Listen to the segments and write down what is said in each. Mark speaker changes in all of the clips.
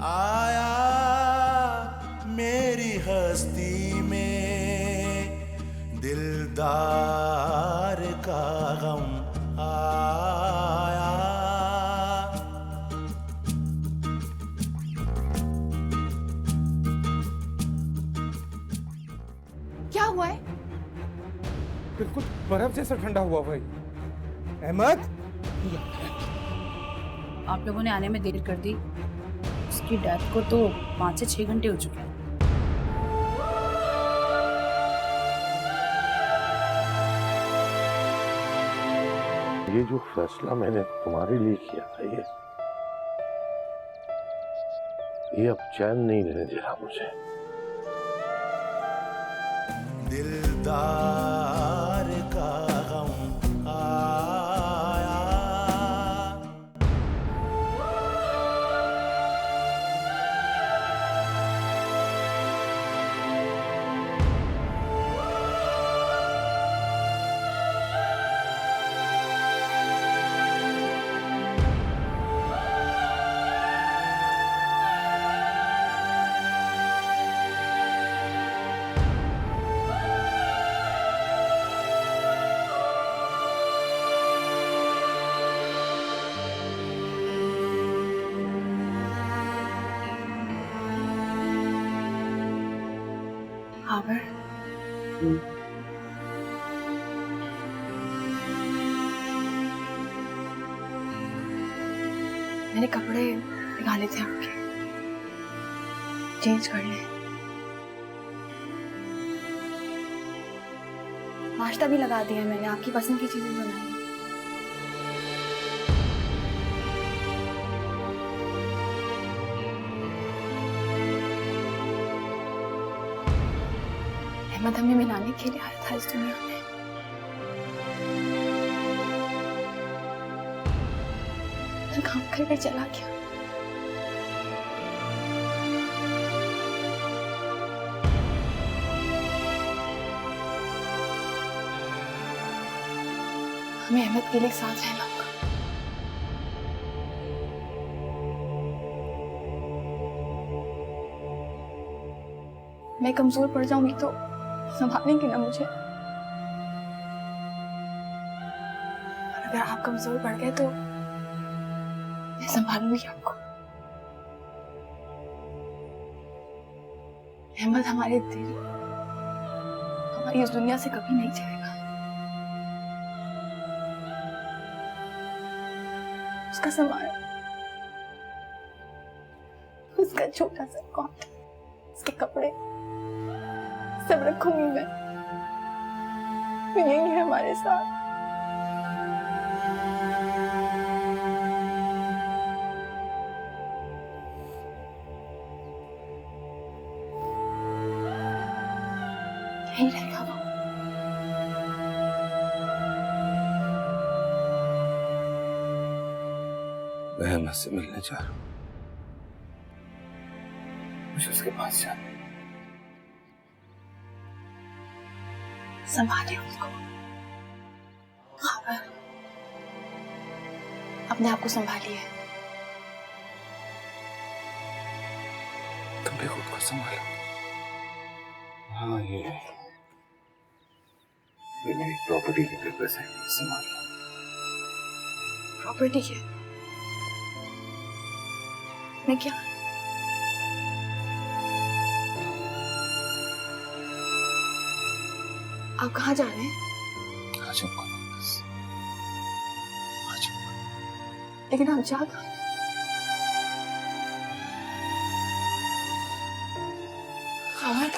Speaker 1: आया मेरी हस्ती में दिलदार का गम आया।
Speaker 2: क्या हुआ है?
Speaker 3: बिल्कुल बर्फ जैसा ठंडा हुआ भाई। अहमद,
Speaker 4: आप लोगों ने आने में देर कर दी। उसकी डेथ को तो 5 से 6 घंटे हो चुके हैं।
Speaker 5: ये जो फैसला मैंने तुम्हारे लिए किया था, ये अब चैन नहीं रहने दे रहा मुझे।
Speaker 1: दिलदार का गम आया।
Speaker 2: आवर, मैंने कपड़े निकाले थे आपके, चेंज कर ले। नाश्ता भी लगा दिया मैंने, आपकी पसंद की चीजें बनाई। अहमद हमें मिलाने के लिए आया था इस दुनिया में। काम करके चला गया। हमें अहमद के लिए साथ रहना होगा। मैं कमजोर पड़ जाऊंगी तो संभालेंगे ना मुझे? और अगर आप कमजोर पड़ गए तो मैं संभालूंगी आपको। अहमद हमारे दिल, हमारी इस दुनिया से कभी नहीं जाएगा। उसका सामान, उसका छोटा सा कॉट, उसके कपड़े सब रखूंगी मैं। यही है हमारे साथ। यही रहेगा वो।
Speaker 5: मैं अहमद से मिलने जा रहा हूँ। मुझे उसके पास जाना।
Speaker 2: संभालिए उसको। खबर, अपने आप को संभालिए।
Speaker 5: तुम भी खुद को संभालो। हाँ, ये मेरी प्रॉपर्टी के पेपर्स हैं, संभाल लो।
Speaker 2: प्रॉपर्टी है? मैं क्या? आप कहाँ जा रहे हैं?
Speaker 5: आ जाऊंगा वापस। आ जाऊंगा।
Speaker 2: लेकिन आप जा कहाँ? खबर,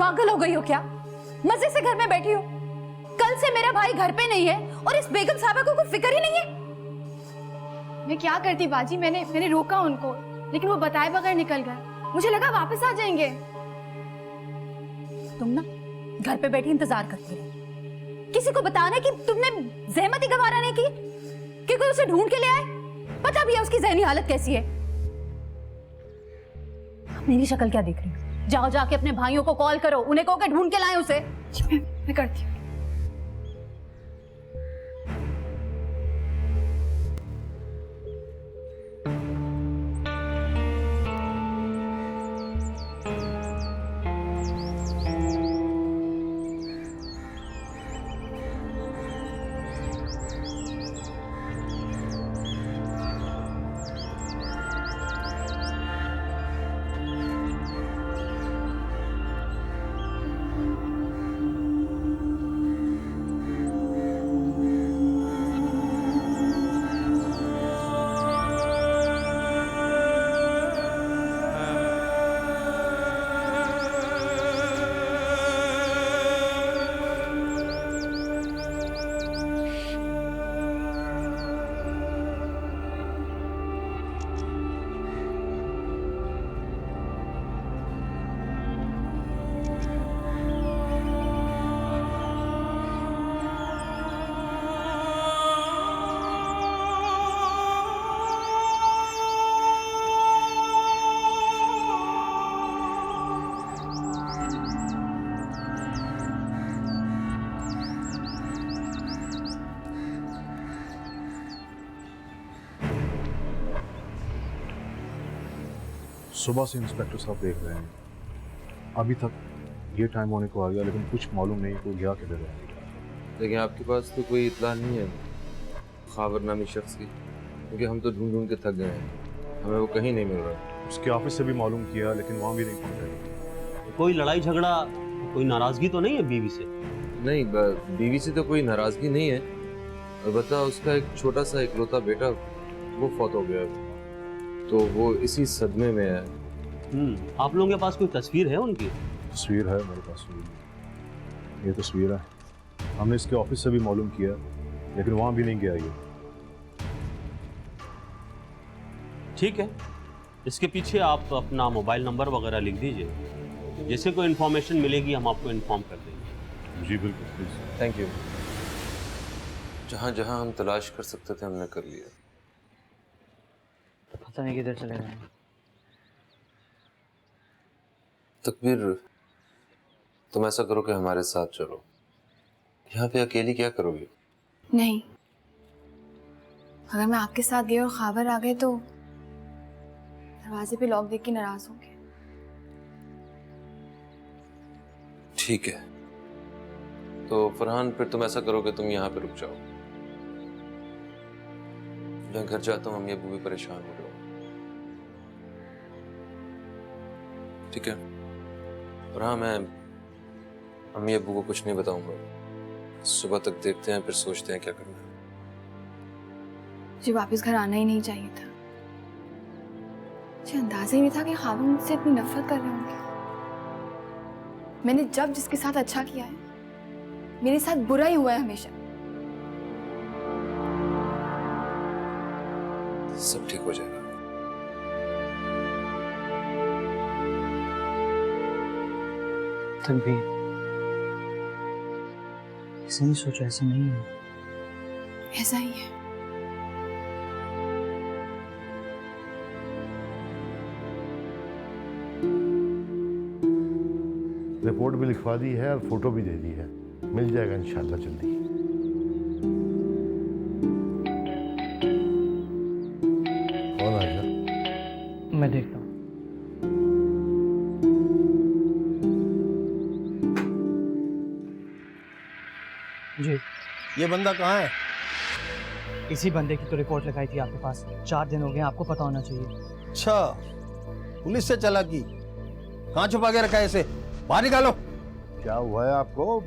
Speaker 2: पागल हो गई हो क्या? मजे से घर में बैठी हो। कल से मेरा भाई घर पे नहीं है और इस बेगम साहबा को कोई फिक्र ही नहीं है।
Speaker 6: मैं क्या करती बाजी, मैंने रोका उनको, लेकिन वो बताए बगैर निकल गए। मुझे लगा वापस आ जाएंगे।
Speaker 2: तुम ना घर पे बैठी इंतजार करती रही। किसी को बताना कि तुमने जहमत ही गवारा नहीं की कि कोई उसे ढूंढ के ले आए। पता भी है उसकी जहनी हालत कैसी है। मेरी शक्ल क्या देख रही हो? जाओ जाके अपने भाइयों को कॉल करो, उन्हें कहो कि ढूंढ के लाएं उसे।
Speaker 6: मैं करती हूँ।
Speaker 7: सुबह से इंस्पेक्टर साहब देख रहे हैं, अभी तक ये टाइम होने को आ गया लेकिन कुछ मालूम नहीं को गया किधर है।
Speaker 8: लेकिन आपके पास तो कोई इत्तला नहीं है खावर नामी शख्स की, क्योंकि हम तो ढूंढ ढूंढ के थक गए हैं, हमें वो कहीं नहीं मिल रहा।
Speaker 7: उसके ऑफिस से भी मालूम किया लेकिन वहाँ भी नहीं पहुँचे।
Speaker 9: कोई लड़ाई झगड़ा, कोई नाराजगी तो नहीं है बीवी से?
Speaker 8: नहीं, बीवी से तो कोई नाराजगी नहीं है, अलबत्ता उसका एक छोटा सा इकलौता बेटा वो फौत हो गया, तो वो इसी सदमे में है।
Speaker 9: आप लोगों के पास कोई तस्वीर है उनकी?
Speaker 7: तस्वीर है मेरे पास, ये तस्वीर है। हमने इसके ऑफिस से भी मालूम किया लेकिन वहाँ भी नहीं गया ये।
Speaker 9: ठीक है, इसके पीछे आप अपना मोबाइल नंबर वगैरह लिख दीजिए, जैसे कोई इन्फॉर्मेशन मिलेगी हम आपको इन्फॉर्म कर देंगे।
Speaker 7: जी बिल्कुल, प्लीज।
Speaker 8: Thank you. जहाँ जहाँ हम तलाश कर सकते थे हमने कर लिया।
Speaker 10: पता नहीं किधर चले गए।
Speaker 8: तकबीर, तुम ऐसा करो कि हमारे साथ चलो। यहाँ पे अकेली क्या करोगे?
Speaker 6: नहीं, अगर मैं आपके साथ गई और खाबर आ गए तो दरवाजे पे लॉक देख के नाराज होंगे।
Speaker 8: ठीक है, तो फरहान फिर तुम ऐसा करो कि तुम यहाँ पे रुक जाओ। मैं घर जाता हूँ, अम्मी अब्बू भी परेशान हो रहे हो। ठीक है? और हाँ, मैं अम्मी अब्बू को कुछ नहीं बताऊंगा। सुबह तक देखते हैं, फिर सोचते हैं क्या करना है।
Speaker 6: मुझे वापस घर आना ही नहीं चाहिए था। मुझे अंदाजा ही नहीं था कि खाबर मुझसे इतनी नफरत कर रहे होंगे। मैंने जब जिसके साथ अच्छा किया है, मेरे साथ बुरा ही हुआ है हमेशा।
Speaker 8: सब ठीक हो जाएगा।
Speaker 10: तकबीर, ऐसे नहीं सोचो, ऐसा नहीं है।
Speaker 6: ऐसा ही है।
Speaker 5: रिपोर्ट भी लिखवा दी है और फोटो भी दे दी है, मिल जाएगा इंशाल्लाह जल्दी। कौन आ गया?
Speaker 10: मैं देखता हूँ। जी,
Speaker 11: ये बंदा कहाँ है?
Speaker 10: इसी बंदे की तो रिपोर्ट लगाई थी आपके पास। 4 दिन हो गए, आपको पता होना चाहिए।
Speaker 11: अच्छा, पुलिस से चालाकी। कहाँ छुपा के रखा है इसे? बाहर निकालो।
Speaker 5: क्या हुआ है आपको?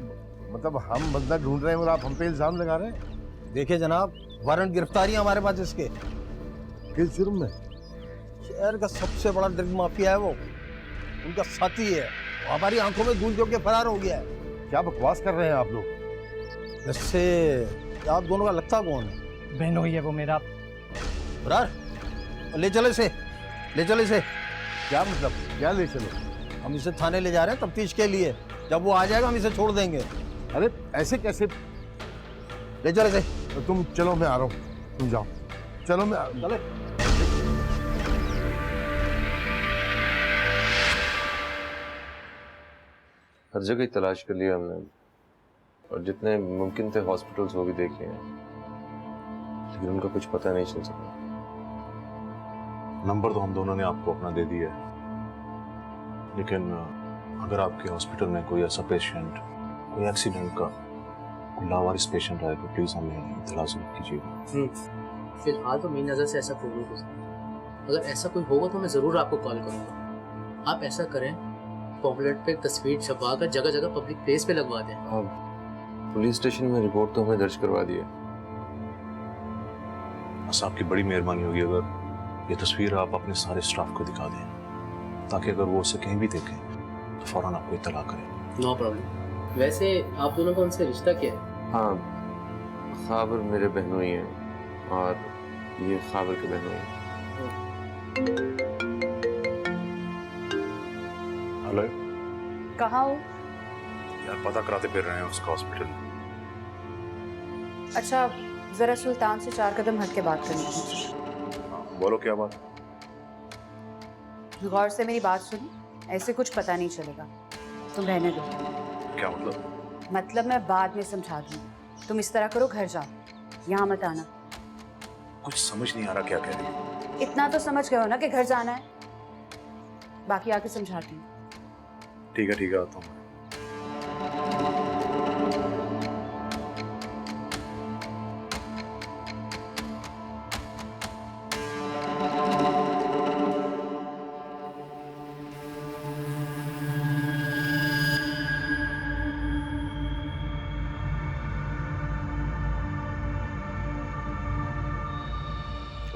Speaker 5: मतलब हम बंदा ढूंढ रहे हैं और आप हम पे इल्जाम लगा रहे हैं?
Speaker 11: देखिए जनाब, वारंट गिरफ्तारी है हमारे पास इसके।
Speaker 5: किस जुर्म में?
Speaker 11: शहर का सबसे बड़ा ड्रग माफिया है वो, उनका साथी है। हमारी आंखों में धूल झोंक के फरार हो गया है।
Speaker 5: क्या बकवास कर रहे हैं आप लोग?
Speaker 11: वैसे आप दोनों का लगता कौन है?
Speaker 10: बहनों ही है वो मेरा।
Speaker 11: बरार, ले चले इसे, ले चले इसे।
Speaker 5: क्या मतलब? क्या ले चलो?
Speaker 11: हम इसे थाने ले जा रहे हैं तफ्तीश के लिए। जब वो आ जाएगा हम इसे छोड़ देंगे।
Speaker 5: अरे ऐसे कैसे?
Speaker 11: ले चले इसे।
Speaker 5: तो तुम चलो, मैं आ रहा हूँ, तुम जाओ। चलो मैं
Speaker 11: चले।
Speaker 8: हर जगह ही तलाश कर लिया हमने और जितने मुमकिन थे हॉस्पिटल्स वो भी देखे हैं, लेकिन उनका कुछ पता नहीं चल सका।
Speaker 7: नंबर तो हम दोनों ने आपको अपना दे दिया है, लेकिन अगर आपके हॉस्पिटल में कोई ऐसा पेशेंट, कोई एक्सीडेंट का कोई लावारिस पेशेंट आए तो प्लीज हमें इत्तला जरूर कीजिएगा।
Speaker 12: फिलहाल तो मेरी नज़र से ऐसा कोई नहीं हो सकता। अगर ऐसा कोई होगा तो मैं ज़रूर आपको कॉल करूँगा। आप ऐसा करें, पॉम्पलेट पे तस्वीर छपवा कर जगह जगह पब्लिक प्लेस पे लगवा दें।
Speaker 8: अब पुलिस स्टेशन में रिपोर्ट तो हमें दर्ज करवा दी है।
Speaker 7: बस आपकी बड़ी मेहरबानी होगी अगर ये तस्वीर आप अपने सारे स्टाफ को दिखा दें, ताकि अगर वो उसे कहीं भी देखें तो फौरन आपको इत्तला करें।
Speaker 12: No problem. वैसे आप दोनों का उनसे रिश्ता क्या है?
Speaker 8: हाँ, खाबर मेरे बहनोई हैं और ये खाबर के बहनोई हैं।
Speaker 7: हेलो,
Speaker 4: कहाँ हो?
Speaker 7: यार पता कराते फिर रहे हैं उसका हॉस्पिटल।
Speaker 4: अच्छा, जरा सुल्तान से 4 कदम हट के बात करनी है।
Speaker 7: बोलो क्या बात?
Speaker 4: गौर से मेरी बात सुनो, ऐसे कुछ पता नहीं चलेगा। तुम रहने दो।
Speaker 7: क्या मतलब?
Speaker 4: मतलब मैं बाद में समझा दूंगी। तुम इस तरह करो, घर जाओ, यहाँ मत आना।
Speaker 7: कुछ समझ नहीं आ रहा क्या कह रही है।
Speaker 4: इतना तो समझ गए हो ना कि घर जाना है। बाकी आके समझाती हूँ।
Speaker 7: ठीक है, आता हूँ।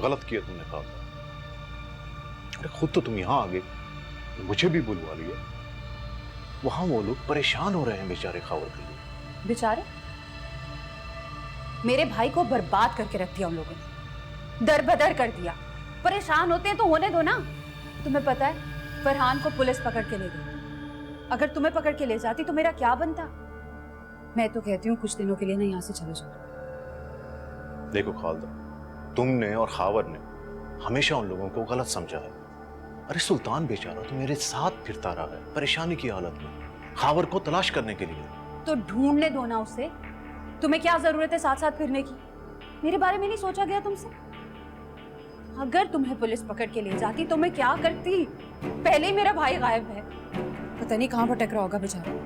Speaker 7: गलत किया तुमने कहा। अरे खुद तो तुम यहां आ गए, मुझे भी बुलवा लिया। वहां वो लोग परेशान हो रहे हैं बेचारे खावर के लिए।
Speaker 4: बेचारे? मेरे भाई को बर्बाद करके रख दिया उन लोगों ने, दरबदर कर दिया। परेशान होते हैं तो होने दो ना। तुम्हें पता है, फरहान को पुलिस पकड़ के ले गई। अगर तुम्हें पकड़ के ले जाती तो मेरा क्या बनता? मैं तो कहती हूँ कुछ दिनों के लिए ना यहाँ से चले जाओ।
Speaker 7: देखो खालदा, तुमने और खावर ने हमेशा उन लोगों को गलत समझा है। अरे सुल्तान बेचारा तो मेरे साथ फिरता रहा है परेशानी की हालत में, खावर को तलाश करने के लिए।
Speaker 4: तो ढूंढने दो ना उसे। तुम्हें क्या जरूरत है साथ साथ फिरने की? मेरे बारे में नहीं सोचा गया तुमसे? अगर तुम्हें पुलिस पकड़ के ले जाती तो मैं क्या करती? पहले ही मेरा भाई गायब है, पता नहीं कहां भटक रहा होगा बेचारा।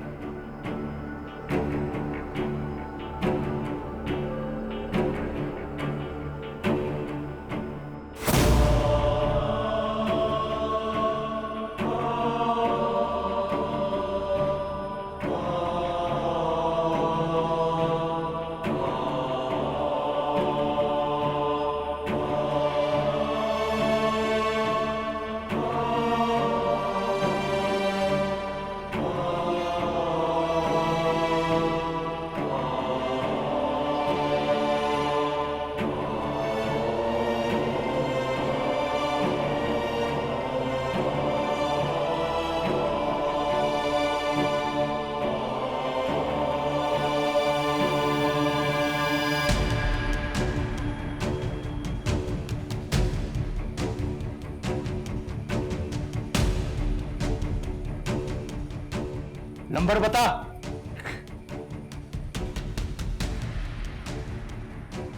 Speaker 11: नंबर बता।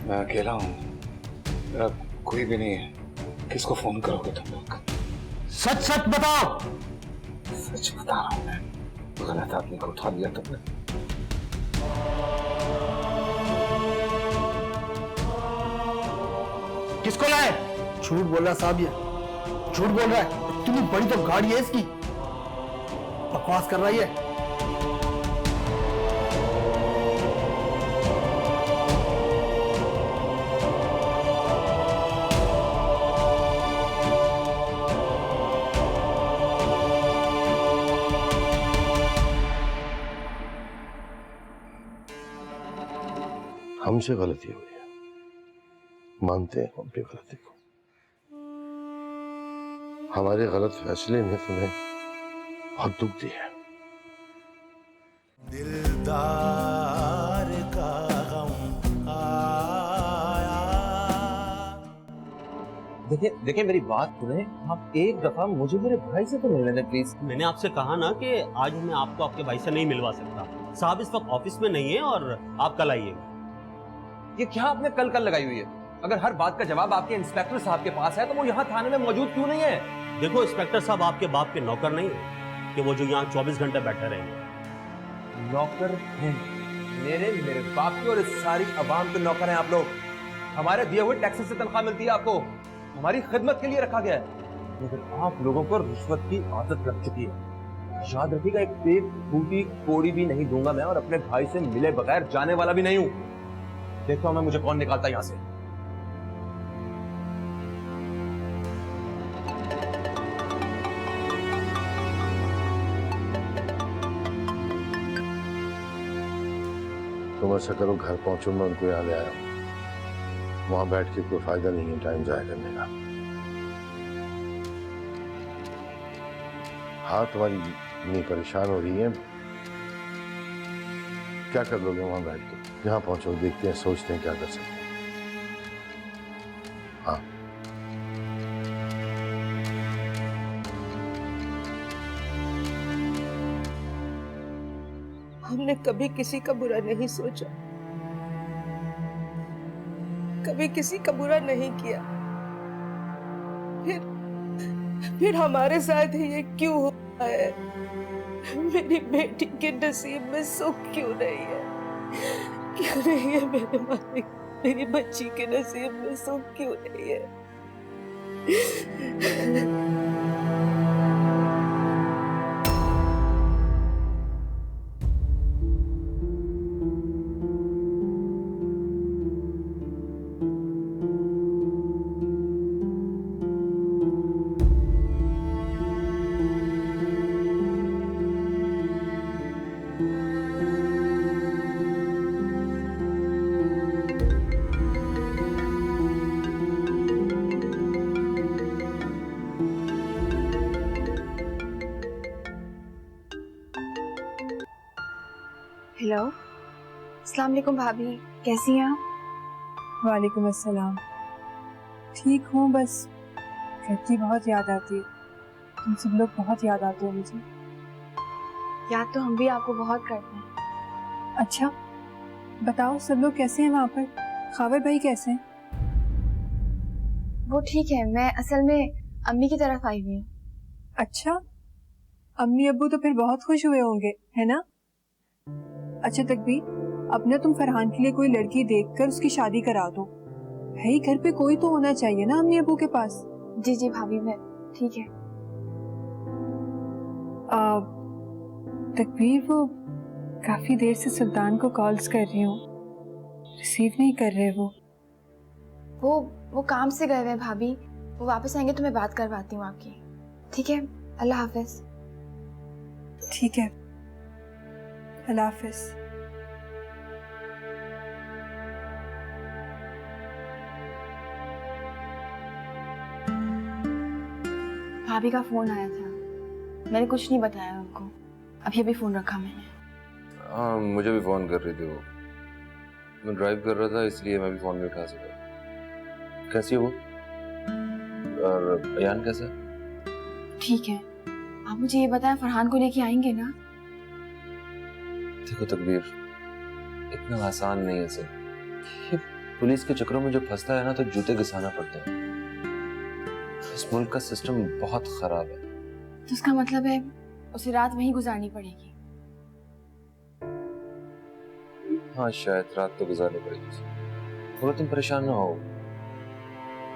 Speaker 3: मैं अकेला हूँ, मेरा कोई भी नहीं है। किसको फोन करोगे तुम लोग?
Speaker 11: सच सच बताओ।
Speaker 3: सच बता रहा हूँ मैं, गलत आदमी को उठा लिया तुमने।
Speaker 11: किसको लाए? झूठ बोल रहा साहब, ये झूठ बोल रहा है। इतनी बड़ी तो गाड़ी है इसकी, बकवास कर रही है।
Speaker 5: हमसे गलती हुई है, मानते हैं अपनी गलती को। हमारे गलत फैसले ने तुम्हें बहुत दुख दिया है।
Speaker 1: दिलदार का गम आया।
Speaker 8: देखिए मेरी बात सुने, आप एक दफा मुझे मेरे भाई से तो मिल लेना प्लीज।
Speaker 9: मैंने आपसे कहा ना कि आज मैं आपको आपके भाई से नहीं मिलवा सकता। साहब इस वक्त ऑफिस में नहीं है और आप कल आइएगा।
Speaker 8: ये क्या आपने कल लगाई हुई है? अगर हर बात का जवाब आपके इंस्पेक्टर साहब के पास है तो वो यहाँ थाने में मौजूद क्यों नहीं है?
Speaker 9: देखो इंस्पेक्टर साहब आपके बाप के नौकर नहीं है कि वो जो यहाँ 24 घंटे बैठे रहेंगे।
Speaker 8: नौकर हैं मेरे बाप के, और इस सारी अवाम के नौकर हैं आप लोग। हमारे दिए हुए टैक्स से तनख्वाह मिलती है आपको, हमारी खिदमत के लिए रखा गया है। लेकिन आप लोगों को रिश्वत की आदत लग चुकी है। याद रखिएगा, एक पेट फूटी कोड़ी भी नहीं दूंगा मैं, और अपने भाई से मिले बगैर जाने वाला भी नहीं हूं। देखता हूं मैं मुझे कौन निकालता यहां से।
Speaker 5: तुम ऐसा करो, घर पहुंचो, मैं उनको यहाँ ले आया हूँ। वहां बैठ के कोई फायदा नहीं है टाइम जाया करने का। हाँ, तुम्हारी इतनी परेशान हो रही है, क्या कर लोगे वहां बैठ के? यहाँ पहुंचो, देखते हैं, सोचते हैं क्या कर सकते हैं। हाँ,
Speaker 13: हमने कभी किसी का बुरा नहीं सोचा, कभी किसी का बुरा नहीं किया, फिर हमारे साथ ये क्यों हो रहा है? मेरी बेटी के नसीब में सुख क्यों नहीं है? क्यों नहीं है मेरे मालिक? मेरी बच्ची के नसीब में सुख क्यों नहीं है?
Speaker 6: हेलो, अस्सलाम वालेकुम भाभी, कैसी हैं आप?
Speaker 14: वालेकुम अस्सलाम। ठीक हूँ, बस घर की बहुत याद आती है। तुम सब लोग बहुत याद आते हो मुझे।
Speaker 6: याद तो हम भी आपको बहुत करते हैं।
Speaker 14: अच्छा, बताओ सब लोग कैसे हैं वहाँ पर? खावर भाई कैसे हैं?
Speaker 6: वो ठीक है, मैं असल में अम्मी की तरफ आई हुई हूँ।
Speaker 14: अच्छा, अम्मी अब्बू तो फिर बहुत खुश हुए होंगे, है ना? अच्छा तकबीर, अब ना तुम फरहान के लिए कोई लड़की देखकर उसकी शादी करा दो। भाई घर पे कोई तो होना चाहिए ना अम्मी अब्बू के पास।
Speaker 6: जी जी भाभी, मैं ठीक है।
Speaker 14: तकबीर, वो काफी देर से सुल्तान को कॉल्स कर रही हूँ, रिसीव नहीं कर रहे
Speaker 6: वो काम से गए हुए हैं भाभी। वो वापस आएंगे तो मैं बात करवाती हूँ आपकी। ठीक है, अल्लाह हाफिज।
Speaker 14: ठीक है, अल्लाह हाफिज।
Speaker 6: भाभी का फोन आया था, मैंने कुछ नहीं बताया उनको। अभी अभी फोन रखा मैंने।
Speaker 8: हाँ, मुझे भी फोन कर रही थी वो। मैं ड्राइव कर रहा था इसलिए मैं भी फोन नहीं उठा सका। कैसी है वो? और अयान कैसा है?
Speaker 6: ठीक है, आप मुझे ये बताएं, फरहान को लेके आएंगे ना?
Speaker 8: देखो तकबीर, इतना आसान नहीं है सर। ये पुलिस के चक्करों में जो फंसता है ना तो जूते घिसाना पड़ता है। इस मुल्क का सिस्टम बहुत खराब है।
Speaker 6: तो उसका मतलब है उसे रात वहीं गुजारनी पड़ेगी?
Speaker 8: हाँ, शायद रात तो गुजारनी पड़ेगी। थोड़ा तुम परेशान ना हो,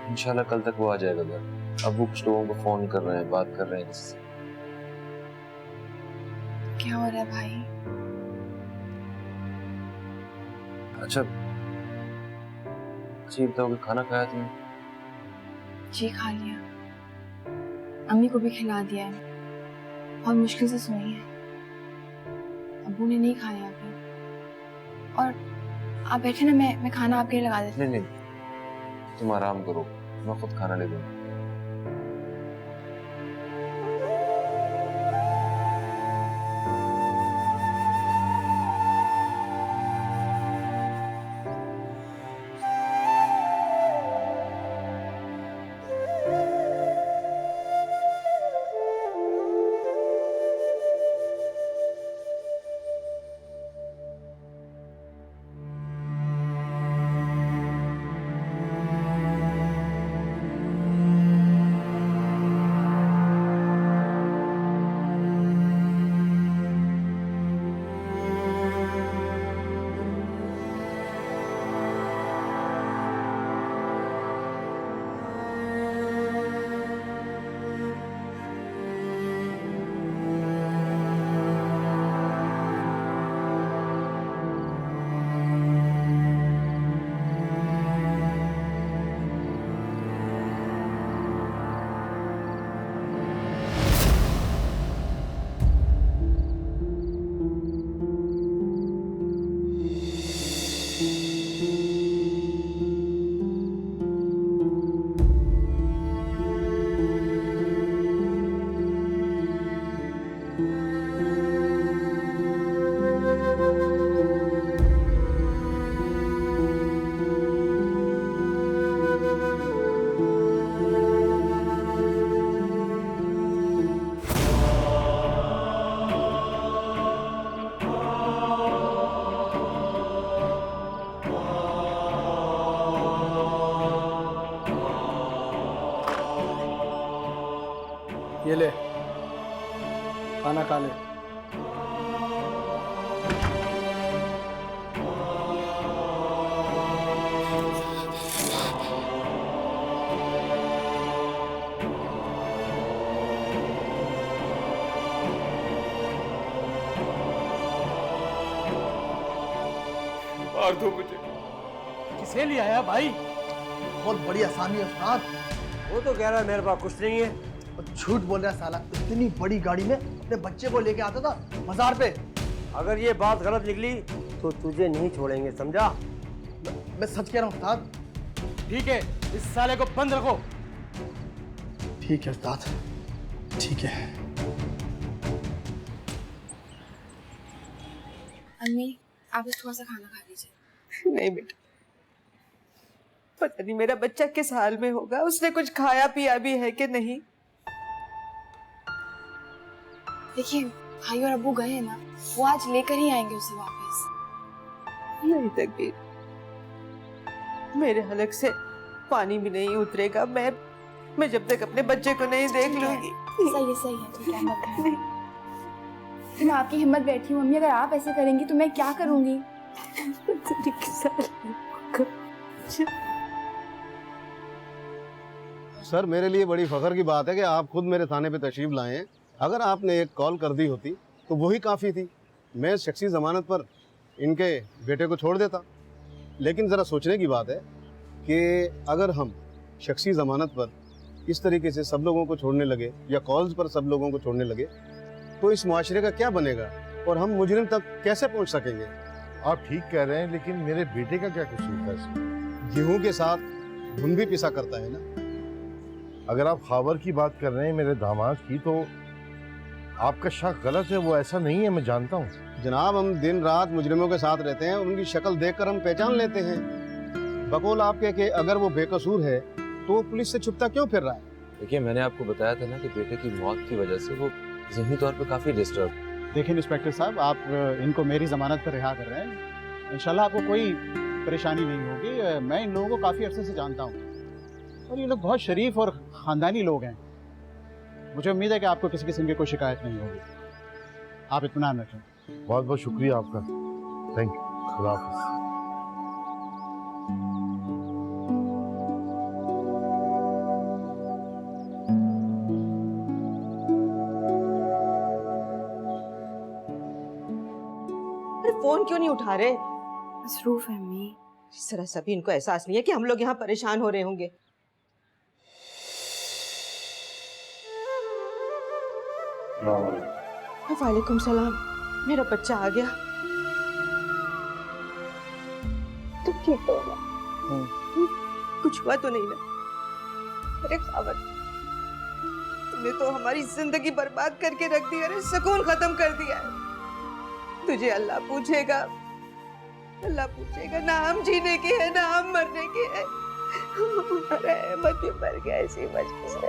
Speaker 8: इंशाल्लाह कल तक वो आ जाएगा घर। अब वो कुछ लोगों को फोन कर रहे हैं, बात कर रहे हैं किसी से।
Speaker 6: क्या हो रहा है भाई?
Speaker 8: अच्छा ये बताओ कि खाना खाया तुमने?
Speaker 6: जी खा लिया, अम्मी को भी खिला दिया है। बहुत मुश्किल से सोई है, अब्बू ने नहीं खाया अभी। और आप बैठे ना, मैं खाना आपके लिए लगा देती हूँ।
Speaker 7: नहीं, तुम आराम करो, मैं खुद खाना ले दूंगा।
Speaker 11: ये ले, खाना खा ले।
Speaker 5: मार दो मुझे।
Speaker 11: किसे ले आया भाई? बहुत बड़ी आसामी है उस्ताद।
Speaker 15: वो तो कह रहा है मेरे पास कुछ नहीं है।
Speaker 11: और झूठ बोल रहा है साला। इतनी बड़ी गाड़ी में अपने बच्चे को लेके आता था मजार पे।
Speaker 15: अगर ये बात गलत निकली तो तुझे नहीं छोड़ेंगे, समझा?
Speaker 11: मैं सच कह रहा हूँ उस्ताद। ठीक है, इस साले को बंद रखो। ठीक है उस्ताद, ठीक है।
Speaker 6: अम्मी, आप बस थोड़ा सा खाना खा लीजिए।
Speaker 13: नहीं बेटा, पता नहीं मेरा बच्चा किस हाल में होगा। उसने कुछ खाया पिया भी है कि नहीं।
Speaker 6: देखिए, भाई और अब्बू गए हैं ना, वो आज लेकर ही आएंगे उसे वापस।
Speaker 13: नहीं तकबीर, मेरे हलक से पानी भी नहीं उतरेगा। मैं जब तक अपने बच्चे को नहीं देख लूंगी।
Speaker 6: सही है, ठीक है, मत करो। मैं आपकी हिम्मत बैठी हूँ मम्मी, अगर आप ऐसे करेंगी तो मैं क्या करूंगी?
Speaker 16: सर, मेरे लिए बड़ी फख्र की बात है कि आप खुद मेरे थाने पे तशरीफ लाए हैं। अगर आपने एक कॉल कर दी होती तो वही काफ़ी थी। मैं शख्सी ज़मानत पर इनके बेटे को छोड़ देता। लेकिन ज़रा सोचने की बात है कि अगर हम शख्सी ज़मानत पर इस तरीके से सब लोगों को छोड़ने लगे या कॉल्स पर सब लोगों को छोड़ने लगे तो इस मुआशरे का क्या बनेगा और हम मुजरिम तक कैसे पहुंच सकेंगे?
Speaker 5: आप ठीक कह रहे हैं, लेकिन मेरे बेटे का क्या कसूर था इसमें?
Speaker 16: गेहूं के साथ घुन भी पिसा करता है ना।
Speaker 5: अगर आप खबर की बात कर रहे हैं मेरे दामाद की, तो आपका शक गलत है। वो ऐसा नहीं है, मैं जानता हूँ।
Speaker 16: जनाब, हम दिन रात मुजरिमों के साथ रहते हैं और उनकी शक्ल देखकर हम पहचान लेते हैं। बकौल आपके कि अगर वो बेकसूर है तो वो पुलिस से छुपता क्यों फिर रहा है?
Speaker 7: देखिए, मैंने आपको बताया था ना कि बेटे की मौत की वजह से वो ज़हनी तौर पे काफ़ी डिस्टर्ब।
Speaker 17: देखिए इंस्पेक्टर साहब, आप इनको मेरी ज़मानत पर रिहा कर रहे हैं। इंशाल्लाह आपको कोई परेशानी नहीं होगी। मैं इन लोगों को काफ़ी अरसे से जानता हूँ और ये लोग बहुत शरीफ और ख़ानदानी लोग हैं। मुझे उम्मीद है कि आपको किसी किस्म की कोई शिकायत नहीं होगी। आप इत्मीनान रखें।
Speaker 5: बहुत बहुत शुक्रिया आपका। Thank you. खुदा हाफिज़।
Speaker 13: फोन क्यों नहीं उठा रहे?
Speaker 6: मसरूफ है अम्मी।
Speaker 13: जरा सा भी इनको एहसास नहीं है कि हम लोग यहाँ परेशान हो रहे होंगे। वालेकुम सलाम। मेरा बच्चा आ गया। ठीक होगा। कुछ हुआ तो नहीं ना? अरे खावर, तूने तो हमारी जिंदगी बर्बाद करके रख दी, अरे सुकून खत्म कर दिया है। तुझे अल्लाह पूछेगा, अल्लाह पूछेगा ना हम जीने के हैं ना हम मरने के हैं। अरे अहमद भी मर गया इसी वजह से।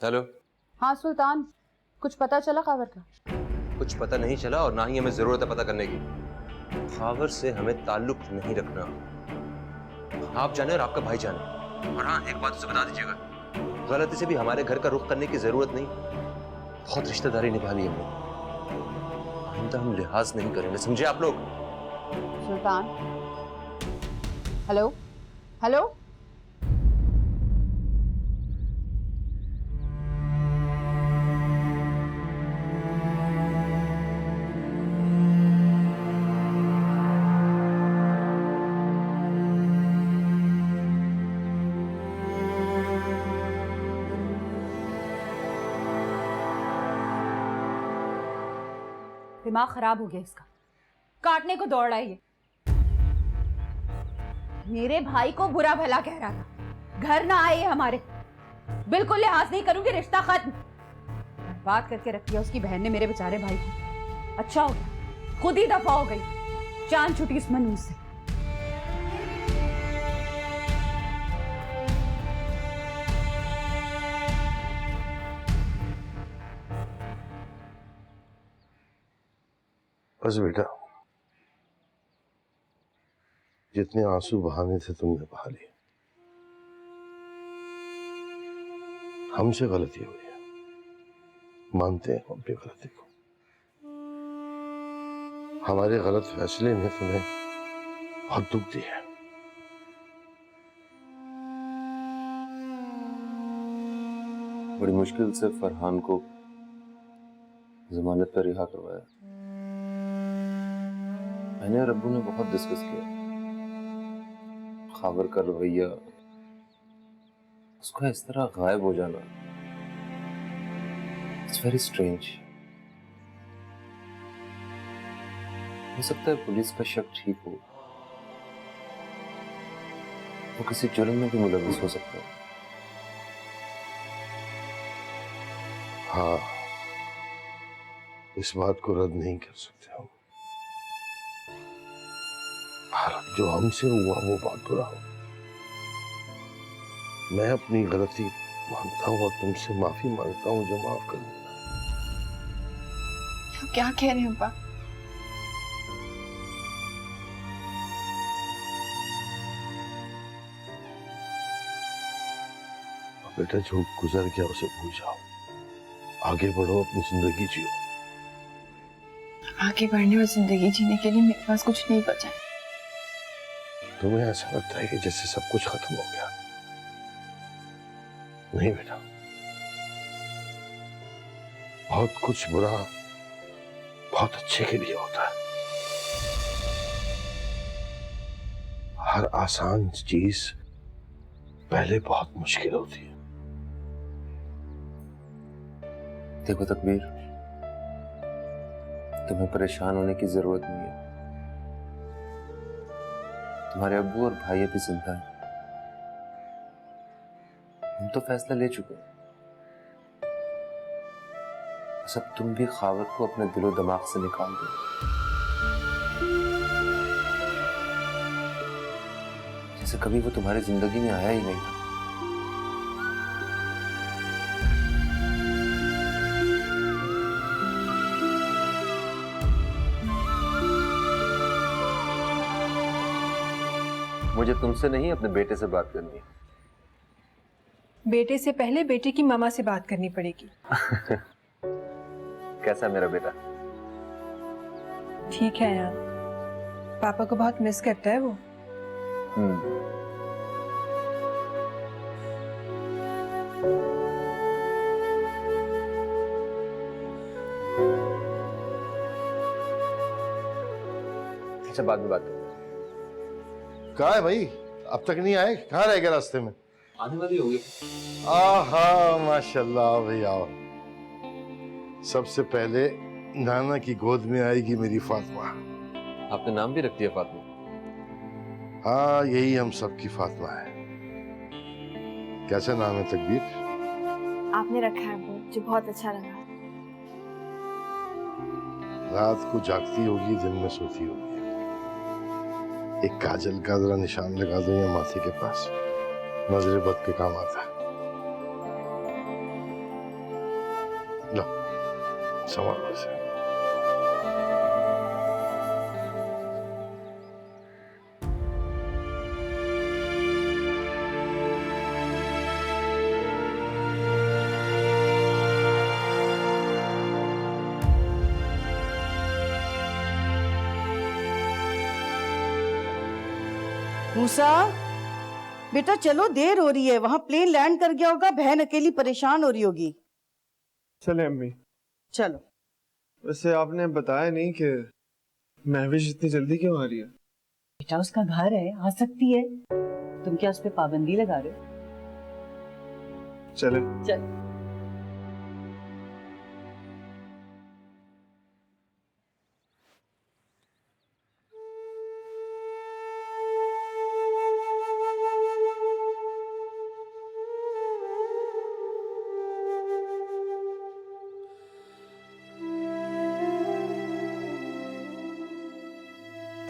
Speaker 8: हेलो।
Speaker 4: हाँ सुल्तान, कुछ पता चला खबर का?
Speaker 8: कुछ पता नहीं चला और ना ही हमें जरूरत है पता करने की। खावर से हमें ताल्लुक नहीं रखना। आप जाने और आपका भाई जाने। और हाँ, एक बात उसे बता दीजिएगा, गलती से भी हमारे घर का रुख करने की जरूरत नहीं। बहुत रिश्तेदारी निभा ली हमने, आइंदा हम लिहाज नहीं करेंगे, समझे आप लोग?
Speaker 4: सुल्तान, हेलो हेलो। दिमाग खराब हो गया इसका, काटने को दौड़ रहा है ये। मेरे भाई को बुरा भला कह रहा था, घर ना आए हमारे, बिल्कुल लिहाज नहीं करूंगी, रिश्ता खत्म। बात करके रख दिया उसकी बहन ने मेरे बेचारे भाई को। अच्छा हो गया खुद ही दफा हो गई, जान छुटी इस मनूस से।
Speaker 5: बस बेटा, जितने आंसू बहाने थे तुमने बहा लिए। हमसे गलती हुई है, मानते हैं हम अपनी गलती को। हमारे गलत फैसले ने तुम्हें बहुत दुख दिया है।
Speaker 7: बड़ी मुश्किल से फरहान को जमानत पर रिहा करवाया। मैंने और अब्बू ने बहुत डिस्कस किया। खावर का रवैया, उसका इस तरह गायब हो जाना, इट्स वेरी स्ट्रेंज। हो सकता है पुलिस का शक ठीक हो, वो किसी जुर्म में भी मुलव्वस हो सकता है।
Speaker 5: हाँ, इस बात को रद्द नहीं कर सकते हम। जो हमसे हुआ वो बहुत बुरा हो। मैं अपनी गलती मानता हूँ और तुमसे माफी मांगता हूँ, जो माफ कर देना।
Speaker 6: क्या कह रहे हैं अब्बा?
Speaker 5: बेटा, जो गुजर गया उसे भूल जाओ, आगे बढ़ो, अपनी जिंदगी जियो।
Speaker 6: आगे बढ़ने और जिंदगी जीने के लिए मेरे पास कुछ नहीं बचा है।
Speaker 5: तुम्हें ऐसा लगता है कि जैसे सब कुछ खत्म हो गया। नहीं बेटा, बहुत कुछ बुरा बहुत अच्छे के लिए होता है। हर आसान चीज पहले बहुत मुश्किल होती है।
Speaker 7: देखो तकबीर, तुम्हें परेशान होने की जरूरत नहीं है। तुम्हारे अब्बू और भाई अभी जिंदा हैं। हम तो फैसला ले चुके हैं। सब तुम भी खावर को अपने दिलो दिमाग से निकाल दो। जैसे कभी वो तुम्हारी जिंदगी में आया ही नहीं था। मुझे तुमसे नहीं, अपने बेटे से बात करनी है।
Speaker 14: बेटे से पहले बेटे की मामा से बात करनी पड़ेगी।
Speaker 7: कैसा मेरा बेटा?
Speaker 14: ठीक है यार, पापा को बहुत मिस करता है वो।
Speaker 7: अच्छा, बाद में बात करें।
Speaker 5: कहाँ है भाई? अब तक नहीं आए? कहाँ रह गए रास्ते में?
Speaker 8: आने वाली होगी।
Speaker 5: आहा माशाल्लाह भाई आओ। सबसे पहले नाना की गोद में आएगी मेरी फातिमा।
Speaker 8: आपने नाम भी रख दिया फातिमा?
Speaker 5: हाँ यही हम सबकी फातिमा है। कैसा नाम है तकबीर?
Speaker 6: आपने रखा है वो, जो बहुत अच्छा लगा।
Speaker 5: रात को जागती होगी, दिन में सोती होगी। एक काजल का जरा निशान लगा दो या माथे के पास, नजर बद के काम आता है। लो संभालो से।
Speaker 13: मूसा बेटा चलो, देर हो रही है। वहां प्लेन लैंड कर गया होगा, बहन अकेली परेशान हो रही होगी।
Speaker 18: चले अम्मी।
Speaker 13: चलो।
Speaker 18: वैसे आपने बताया नहीं कि महविश इतनी जल्दी क्यों आ रही है?
Speaker 19: बेटा उसका घर है, आ सकती है। तुम क्या उस पर पाबंदी लगा रहे हो?
Speaker 18: चले।
Speaker 19: चल।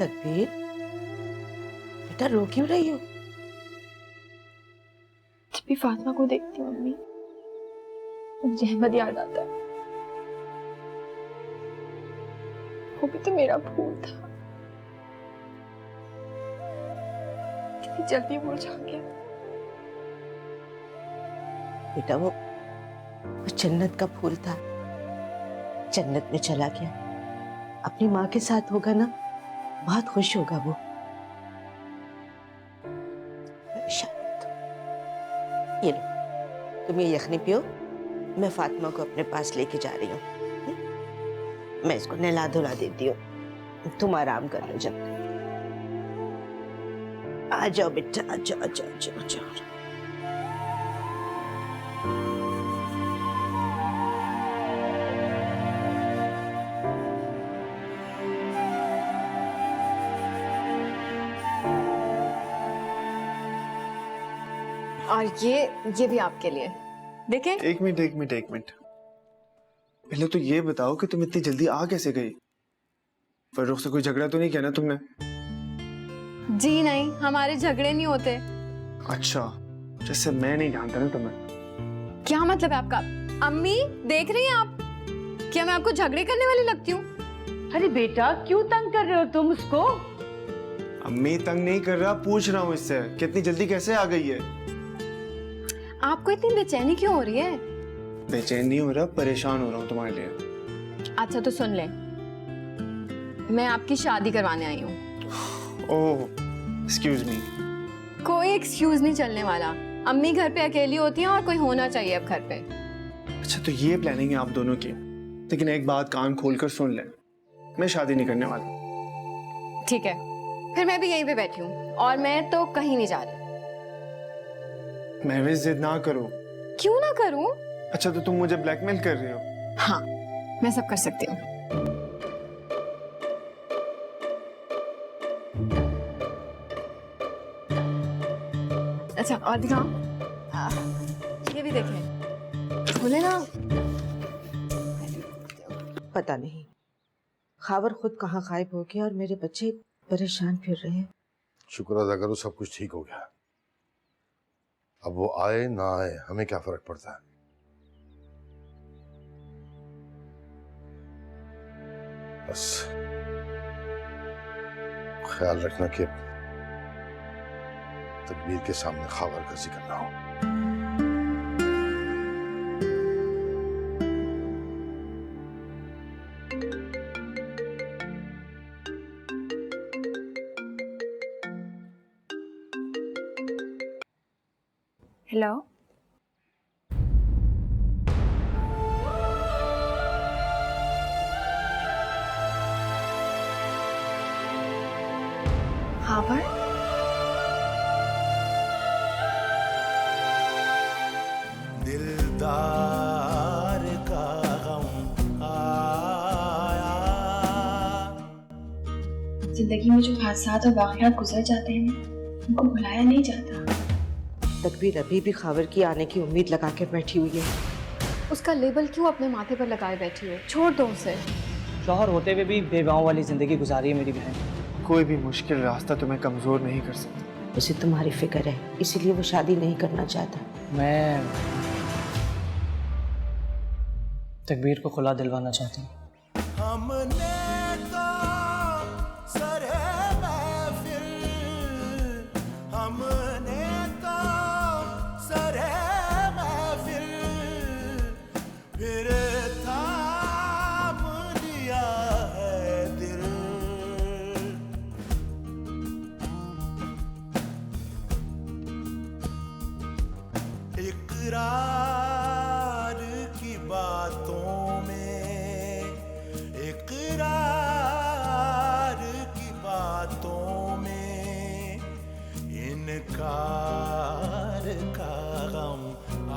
Speaker 13: तकबीर बेटा रो क्यों रही हो?
Speaker 6: जब भी फातिमा को देखती हूँ मम्मी, मुझे अहमद याद आता है। वो भी तो मेरा फूल था, कितनी जल्दी मुरझा गया।
Speaker 13: बेटा वो जन्नत का फूल था, जन्नत में चला गया। अपनी माँ के साथ होगा ना, बहुत खुश होगा वो। ये लो, तुम ये यखनी पियो, मैं फातिमा को अपने पास लेके जा रही हूँ। मैं इसको नहला धुला देती हूँ, तुम आराम कर लो जब। आ जाओ बेटा, आ जाओ, आ जाओ, आ जाओ, आ जाओ।
Speaker 6: और ये भी आपके लिए, देखें।
Speaker 18: एक मिनट। पहले तो ये बताओ कि तुम इतनी जल्दी आ कैसे गई? फर्रुख से कोई झगड़ा तो नहीं किया ना तुमने?
Speaker 6: जी नहीं, हमारे झगड़े नहीं होते।
Speaker 18: अच्छा, जैसे मैं नहीं जानता ना तुम्हें।
Speaker 6: क्या मतलब है आपका? अम्मी देख रही हैं आप? क्या मैं आपको झगड़े करने वाली लगती हूँ?
Speaker 13: अरे बेटा क्यों तंग कर रहे हो तुम उसको?
Speaker 18: अम्मी तंग नहीं कर रहा, पूछ रहा हूँ इससे कितनी जल्दी कैसे आ गई है।
Speaker 6: आपको इतनी बेचैनी क्यों हो रही है?
Speaker 18: बेचैन नहीं हो रहा, परेशान हो रहा हूँ तुम्हारे लिए।
Speaker 6: अच्छा तो सुन ले, मैं आपकी शादी करवाने आई हूँ।
Speaker 18: ओह, एक्सक्यूज मी।
Speaker 6: कोई एक्सक्यूज नहीं चलने वाला। अम्मी घर पे अकेली होती हैं और कोई होना चाहिए अब घर पे।
Speaker 18: अच्छा तो ये प्लानिंग है आप दोनों की, लेकिन एक बात कान खोलकर सुन ले, मैं शादी नहीं करने वाला।
Speaker 6: ठीक है, फिर मैं भी यहीं पे बैठी हूँ और मैं तो कहीं नहीं जा रही।
Speaker 18: महविश जिद ना करो।
Speaker 6: क्यों ना करूं?
Speaker 18: अच्छा तो तुम मुझे ब्लैकमेल कर रही हो?
Speaker 6: हाँ, मैं सब कर सकती हूँ। अच्छा और दिखाओ, ये भी देखें, बोले ना।
Speaker 13: पता नहीं खावर खुद कहाँ गायब हो गया और मेरे बच्चे परेशान फिर रहे हैं।
Speaker 5: शुक्र अदा करो सब कुछ ठीक हो गया। अब वो आए ना आए हमें क्या फर्क पड़ता है। बस ख्याल रखना कि तकबीर के सामने खावर का जिक्र ना हो।
Speaker 6: हेलो, खावर? जिंदगी में जो हादसात और वाक़यात गुजर जाते हैं उनको भुलाया नहीं जाता।
Speaker 13: तकबीर अभी भी खावर की आने की उम्मीद लगा के बैठी हुई है।
Speaker 6: उसका लेबल क्यों अपने माथे पर लगाए बैठी हो? छोड़ दो उसे।
Speaker 10: शौहर होते हुए भी बेगांव वाली जिंदगी गुजारी है मेरी बहन।
Speaker 18: कोई भी मुश्किल रास्ता तुम्हें कमजोर नहीं कर सकता।
Speaker 13: उसे तुम्हारी फिक्र है, इसीलिए वो शादी नहीं करना चाहता।
Speaker 10: मैं तकबीर को खुला दिलवाना चाहती हूँ।
Speaker 1: हमने तो सरे महफिल, हमने तो सरे महफिल, फिर थाम लिया है दिल। इकरार की बातों में, इकरार की बातों में इनकार का गम आ